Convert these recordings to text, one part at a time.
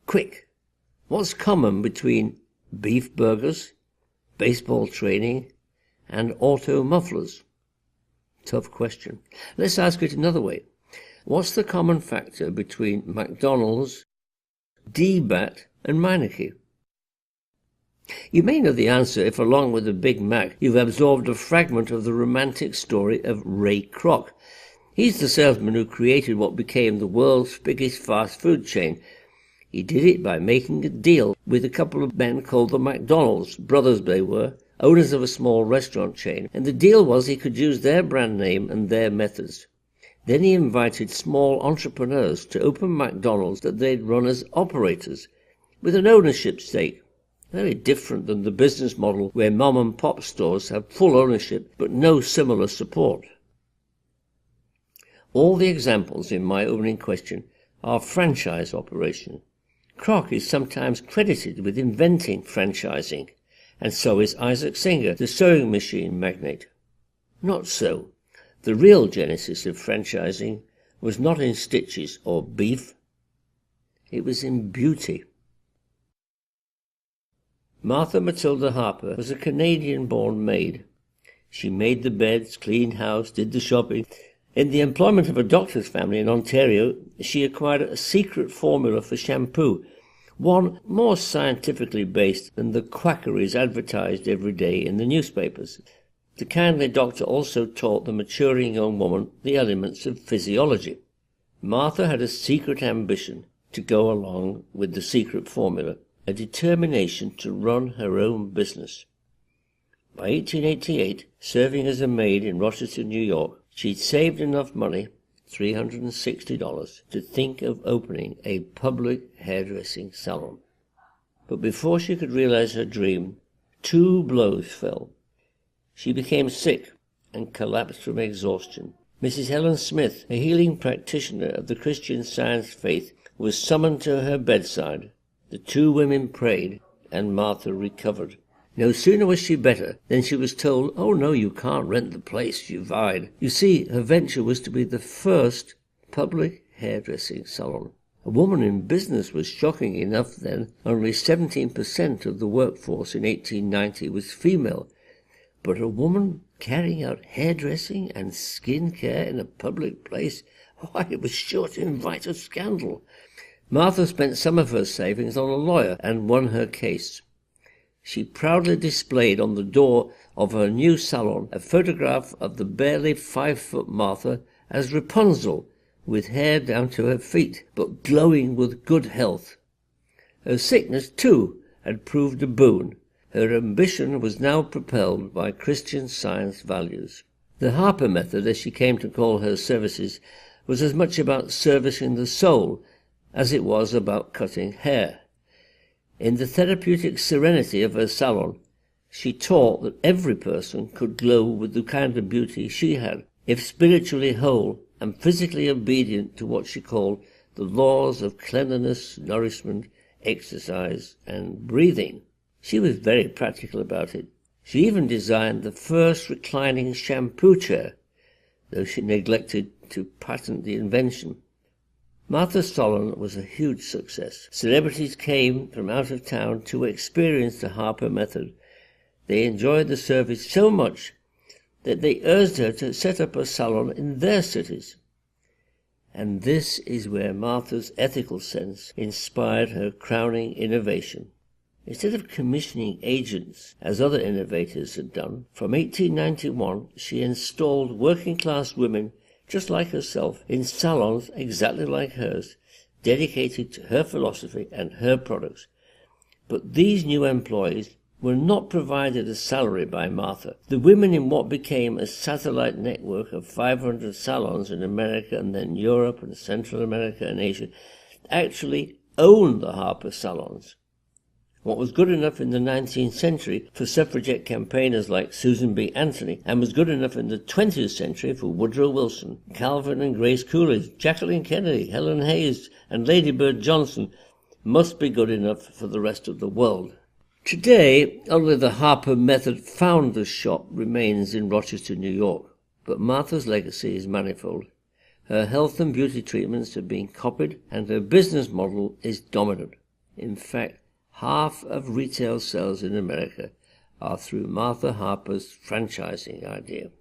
Quick, what's common between beef burgers, baseball training, and auto mufflers? Tough question. Let's ask it another way. What's the common factor between McDonald's, D-Bat, and Meineke? You may know the answer if, along with the Big Mac, you've absorbed a fragment of the romantic story of Ray Kroc. He's the salesman who created what became the world's biggest fast food chain. He did it by making a deal with a couple of men called the McDonald's, brothers they were, owners of a small restaurant chain, and the deal was he could use their brand name and their methods. Then he invited small entrepreneurs to open McDonald's that they'd run as operators, with an ownership stake. Very different than the business model where mom and pop stores have full ownership but no similar support. All the examples in my opening question are franchise operations. Kroc is sometimes credited with inventing franchising, and so is Isaac Singer, the sewing machine magnate. Not so. The real genesis of franchising was not in stitches or beef. It was in beauty. Martha Matilda Harper was a Canadian-born maid. She made the beds, cleaned house, did the shopping. In the employment of a doctor's family in Ontario, she acquired a secret formula for shampoo, one more scientifically based than the quackeries advertised every day in the newspapers. The kindly doctor also taught the maturing young woman the elements of physiology. Martha had a secret ambition to go along with the secret formula, a determination to run her own business. By 1888, serving as a maid in Rochester, New York, she'd saved enough money, $360, to think of opening a public hairdressing salon. But before she could realize her dream, 2 blows fell. She became sick and collapsed from exhaustion. Mrs. Helen Smith, a healing practitioner of the Christian Science faith, was summoned to her bedside. The 2 women prayed, and Martha recovered. No sooner was she better than she was told, "Oh no, you can't rent the place," she vied. You see, her venture was to be the first public hairdressing salon. A woman in business was shocking enough then. Only 17% of the workforce in 1890 was female. But a woman carrying out hairdressing and skin care in a public place, why, it was sure to invite a scandal. Martha spent some of her savings on a lawyer and won her case. She proudly displayed on the door of her new salon a photograph of the barely 5-foot Martha as Rapunzel, with hair down to her feet, but glowing with good health. Her sickness, too, had proved a boon. Her ambition was now propelled by Christian Science values. The Harper method, as she came to call her services, was as much about servicing the soul as it was about cutting hair. In the therapeutic serenity of her salon, she taught that every person could glow with the kind of beauty she had, if spiritually whole and physically obedient to what she called the laws of cleanliness, nourishment, exercise, and breathing. She was very practical about it. She even designed the first reclining shampoo chair, though she neglected to patent the invention. Martha's salon was a huge success. Celebrities came from out of town to experience the Harper method. They enjoyed the service so much that they urged her to set up a salon in their cities. And this is where Martha's ethical sense inspired her crowning innovation. Instead of commissioning agents, as other innovators had done, from 1891 she installed working-class women just like herself, in salons exactly like hers, dedicated to her philosophy and her products. But these new employees were not provided a salary by Martha. The women in what became a satellite network of 500 salons in America and then Europe and Central America and Asia actually owned the Harper salons. What was good enough in the 19th century for suffragette campaigners like Susan B. Anthony, and was good enough in the 20th century for Woodrow Wilson, Calvin and Grace Coolidge, Jacqueline Kennedy, Helen Hayes, and Lady Bird Johnson, must be good enough for the rest of the world. Today, only the Harper Method founder's shop remains in Rochester, New York, but Martha's legacy is manifold. Her health and beauty treatments have been copied, and her business model is dominant. In fact, half of retail sales in America are through Martha Harper's franchising idea.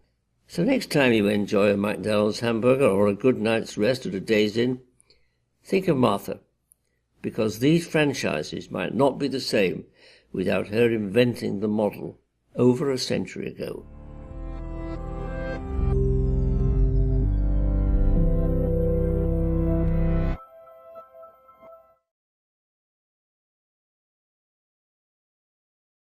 So next time you enjoy a McDonald's hamburger or a good night's rest at a Days Inn, think of Martha, because these franchises might not be the same without her inventing the model over a century ago.